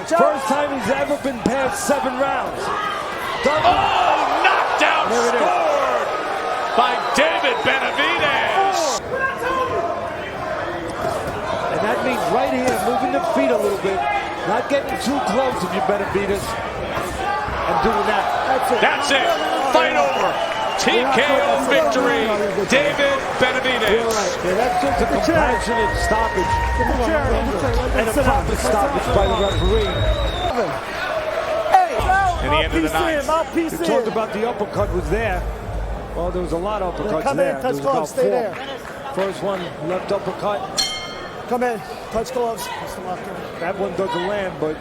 First time he's ever been past 7 rounds. Knockdown scored by David Benavidez. And that means right here, moving the feet a little bit, not getting too close if you're Benavidez, and doing that. That's it. Fight over. TKO victory. David Benavidez. Yeah, that's just a compassionate stoppage. And a proper stoppage by the referee. In the end of the night. You talked about the uppercut was there. Well, there was a lot of uppercuts there. There was about 4. First one, left uppercut. Come in, touch gloves. That one doesn't land, but...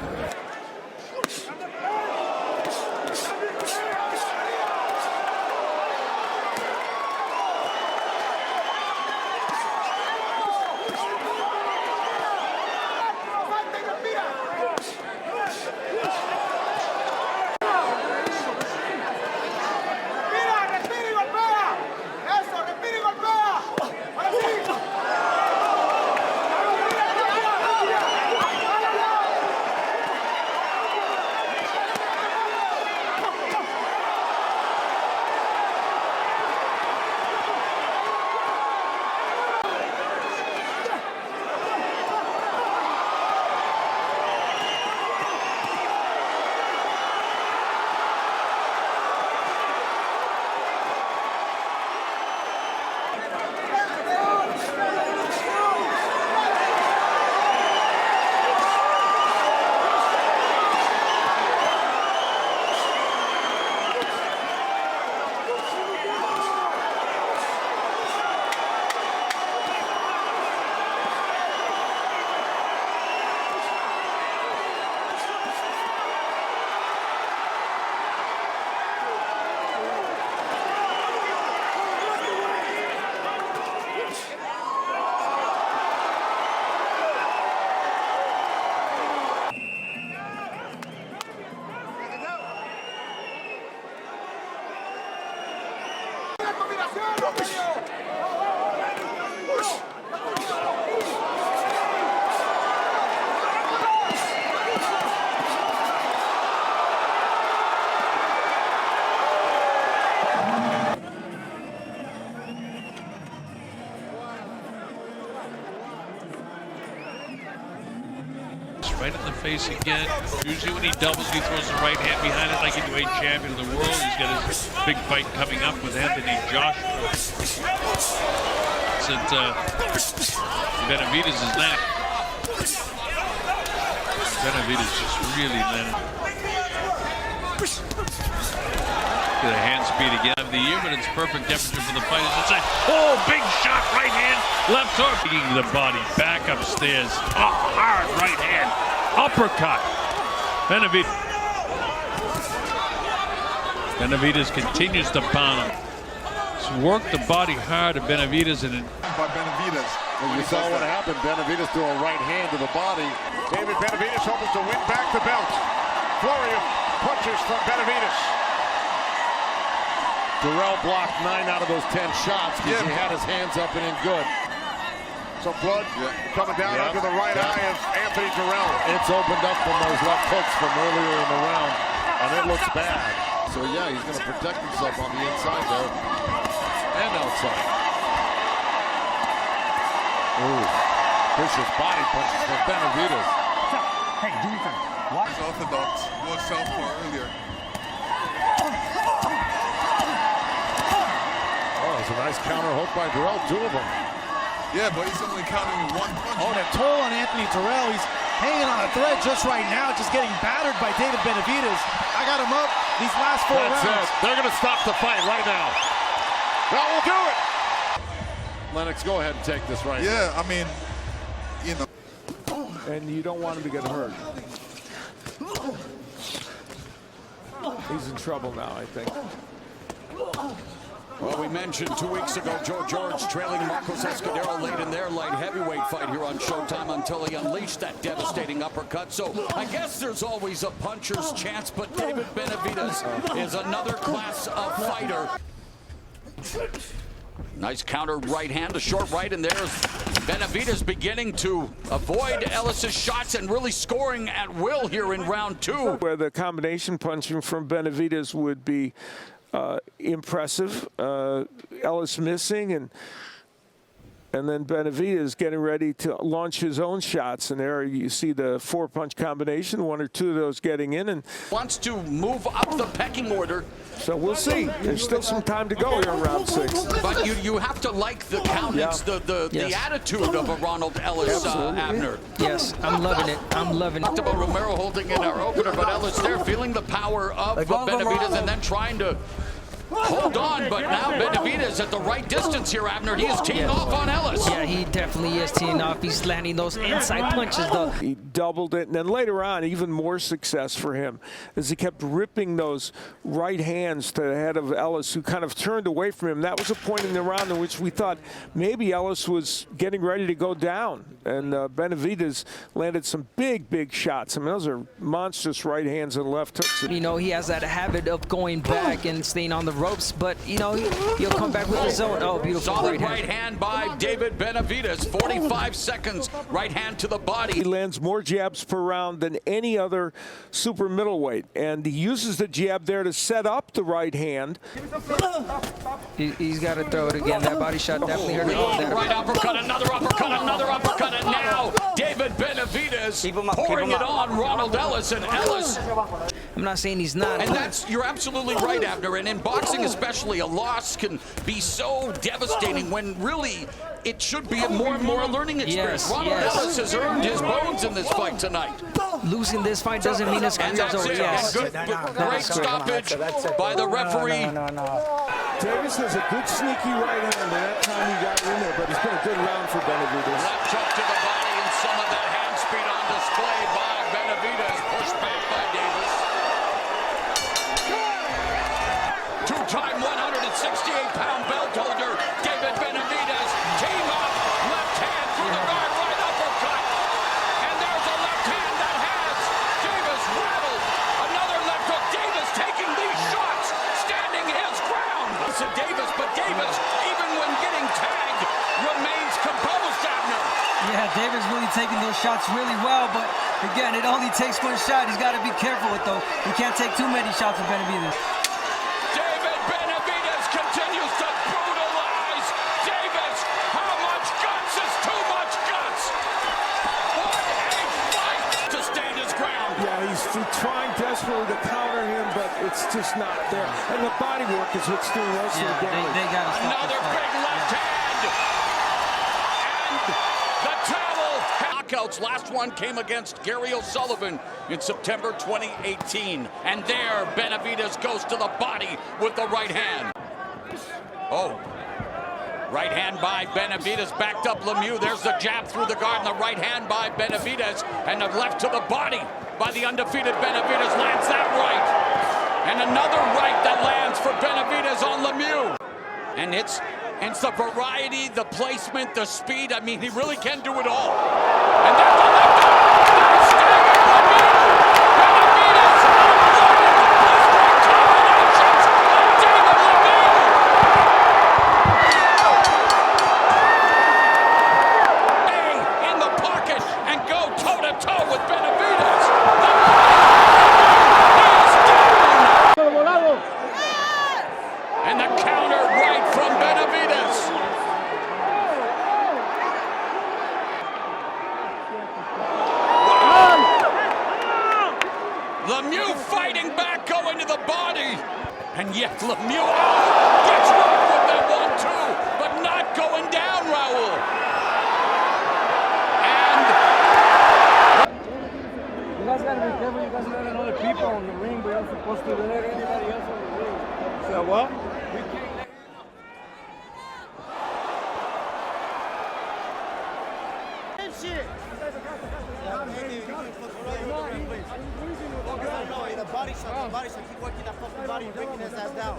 Right in the face again. Usually when he doubles, he throws the right hand behind it like a heavyweight champion of the world. He's got his big fight coming up with Anthony Joshua. It's at Benavidez' neck. Benavidez just really landed. Get a hand speed again of the year, but it's perfect temperature for the fight. It's a big shot, right hand, left hook. Taking the body back upstairs. Oh, hard right hand. Uppercut. Benavidez continues to pound him. He's worked the body hard at Benavidez and by Benavidez. Well, you saw what happened. Benavidez threw a right hand to the body. David Benavidez hoping to win back the belt. Flurry of punches from Benavidez. Durrell blocked 9 out of those 10 shots because he had his hands up and in good. So blood coming down under the right eye of Anthony Durrell. It's opened up from those left hooks from earlier in the round, and it looks bad. So yeah, he's going to protect himself on the inside there and outside. Ooh, vicious body punches from Benavidez. Hey, do your thing. What? He's orthodox. More southpaw earlier. Oh, it's a nice counter hook by Durrell. 2 of them. Yeah, but he's only counting 1 punch. Oh, the toll on Anthony Durrell. He's hanging on a thread just right now, just getting battered by David Benavidez. I got him up these last 4 rounds. That's it. They're going to stop the fight right now. That will do it. Lennox, go ahead and take this right Yeah, I mean, you know. And you don't want him to get hurt. He's in trouble now, I think. Well, we mentioned 2 weeks ago, Joe George trailing Marcos Escudero late in their light heavyweight fight here on Showtime until he unleashed that devastating uppercut. So I guess there's always a puncher's chance, but David Benavidez is another class of fighter. Nice counter right hand, a short right, and there's Benavidez beginning to avoid Ellis's shots and really scoring at will here in round 2. Where the combination punching from Benavidez would be impressive. Ellis missing, and then Benavidez getting ready to launch his own shots. And there you see the 4-punch combination, 1 or 2 of those getting in. And wants to move up the pecking order. So we'll see. There's still some time to go here in round 6. But you have to like the countenance, the attitude of a Ronald Ellis, Abner. Yes, I'm loving it. I'm loving it. Talked about Romero holding in our opener, but Ellis there feeling the power of Benavidez and then trying to hold on, but now Benavidez at the right distance here, Abner. He is teeing off on Ellis. Yeah, he definitely is teeing off. He's landing those inside punches, though. He doubled it, and then later on, even more success for him as he kept ripping those right hands to the head of Ellis, who kind of turned away from him. That was a point in the round in which we thought maybe Ellis was getting ready to go down, and Benavidez landed some big shots. I mean, those are monstrous right hands and left hooks. You know, he has that habit of going back and staying on the ropes, but you know he'll come back with his own. Oh, beautiful solid right hand by David Benavidez. 45 seconds, right hand to the body. He lands more jabs per round than any other super middleweight, and he uses the jab there to set up the right hand. He's got to throw it again. That body shot definitely hurt him. Right uppercut, another uppercut, and now David Benavidez pouring it on Ronald Ellis, and Ellis. I'm not saying he's not. And you're absolutely right, Abner. And in boxing especially, a loss can be so devastating when really it should be a more and more learning experience. Ronald Ellis has earned his bones in this fight tonight. Losing this fight doesn't mean his career's over. Yes. Great stoppage by the referee. Davis has a good sneaky right hand, and that time he got in there, but it's been a good round for Benavidez. Left hook to the body, and some of that hand speed on display by Benavidez. Pushed back by Davis. Two-time 168-pound belt holder David Benavidez. Team up, left hand through the guard, right uppercut. And there's a left hand that has Davis rattled. Another left hook. Davis taking these shots, standing his ground. To Davis, but Davis, even when getting tagged, remains composed, Abner. Yeah, Davis really taking those shots really well, but again, it only takes one shot. He's got to be careful with those. He can't take too many shots with Benavidez. David Benavidez continues to brutalize Davis. How much guts is too much guts? What a fight to stand his ground. Yeah, he's trying desperately to counter him, but it's just not there. And the body work is what's doing most of the damage. They got to stop. Another big left hand. And the towel. Knockouts. Last one came against Gary O'Sullivan in September 2018. And there, Benavidez goes to the body with the right hand. Oh. Right hand by Benavidez, backed up Lemieux. There's the jab through the guard, and the right hand by Benavidez, and the left to the body by the undefeated Benavidez. Lands that right. And another right that lands for Benavidez on Lemieux. And it's the variety, the placement, the speed. I mean, he really can do it all. And there's the left hook. There's staggered Lemieux. Benavidez combinations of David Lemieux. In the pocket and go toe-to-toe with Benavidez. And the counter right from Benavidez. Wow. Lemieux fighting back, going to the body. And yet Lemieux gets right with that 1-2, but not going down, Raul. You guys gotta be careful. You guys got other people on the ring, but you're not supposed to let anybody else on the ring. So what? Shit! The body shot, keep working that fucking body, breaking his ass down.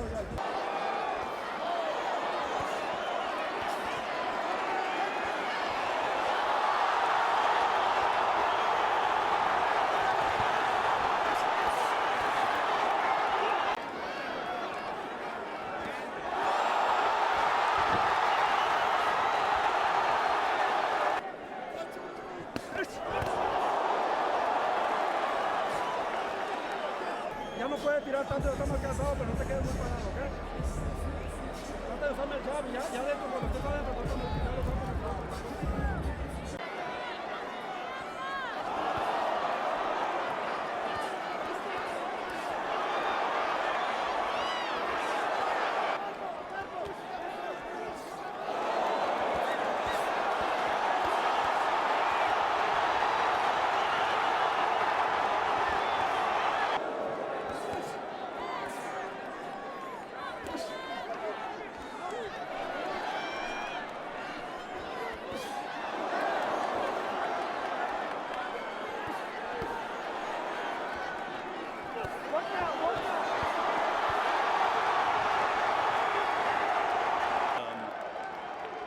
Ya no puedes tirar tanto, ya estamos cansados, pero no te quedes muy parado, ¿ok? Trata de usarme el jab, ya dentro, cuando estés adentro, trata de tirar los hombros.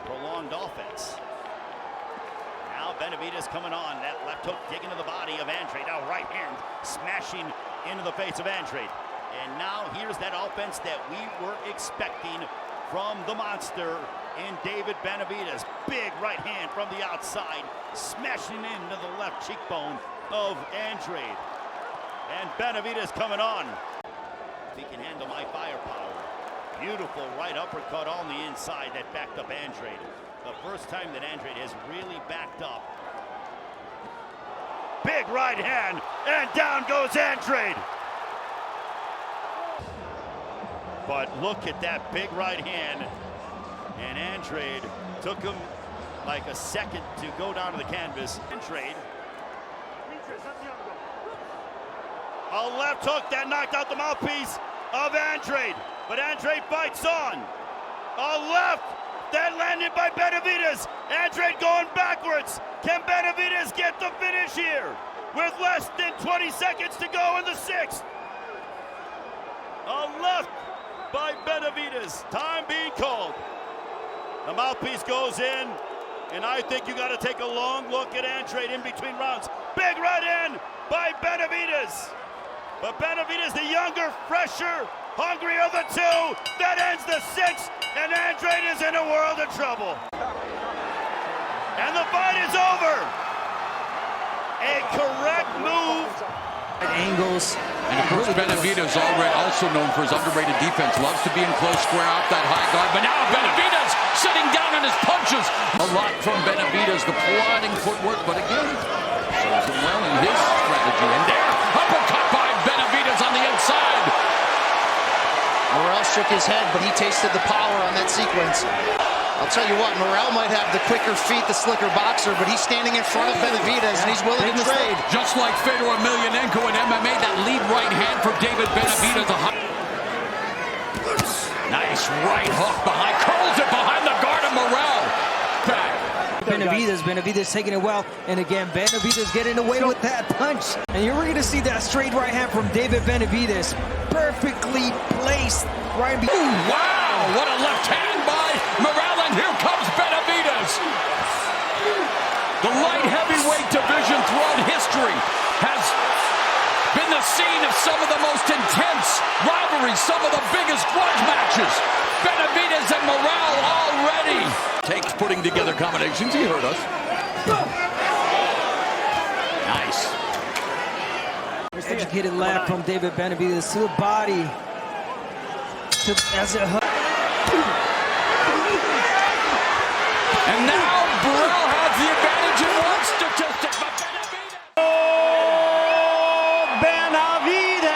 Prolonged offense. Now Benavidez coming on. That left hook digging to the body of Andrade. Now right hand smashing into the face of Andrade. And now here's that offense that we were expecting from the monster in David Benavidez. Big right hand from the outside, smashing into the left cheekbone of Andrade. And Benavidez coming on. If he can handle my firepower. Beautiful right uppercut on the inside that backed up Andrade. The first time that Andrade has really backed up. Big right hand, and down goes Andrade. But look at that big right hand. And Andrade took him like a second to go down to the canvas. Andrade. A left hook that knocked out the mouthpiece of Andrade. But Andrade fights on. A left that landed by Benavidez. Andrade going backwards. Can Benavidez get the finish here? With less than 20 seconds to go in the sixth. A left by Benavidez. Time being called. The mouthpiece goes in. And I think you got to take a long look at Andrade in between rounds. Big right hand by Benavidez. But Benavidez, the younger, fresher, hungry of the two, that ends the sixth, and Andrade is in a world of trouble. And the fight is over. A correct move. Angles. And of course, Benavidez, already also known for his underrated defense, loves to be in close, square off that high guard. But now Benavidez sitting down on his punches. A lot from Benavidez, the plodding footwork, but again, shows him well in his strategy. And there, uppercut by Benavidez on the inside. Morrell shook his head, but he tasted the power on that sequence. I'll tell you what, Morrell might have the quicker feet, the slicker boxer, but he's standing in front of Benavidez, and he's willing to trade. Just like Fedor Emelianenko in MMA, that lead right hand for David Benavidez. Nice right hook behind, curls it behind the guard of Morrell. Back. Benavidez taking it well, and again, Benavidez getting away with that punch. And you're going to see that straight right hand from David Benavidez, perfectly placed right behind. Ooh, wow, what a left hand by Morrell, and here comes Benavidez. The light heavyweight division throughout history has been the scene of some of the most intense rivalries, some of the biggest grudge matches. Benavidez and Morrell already. Takes putting together combinations. He heard us. Nice. Educated left from David Benavidez to the body. As it and now Morrell has the advantage in one statistic, but Benavidez. Benavidez!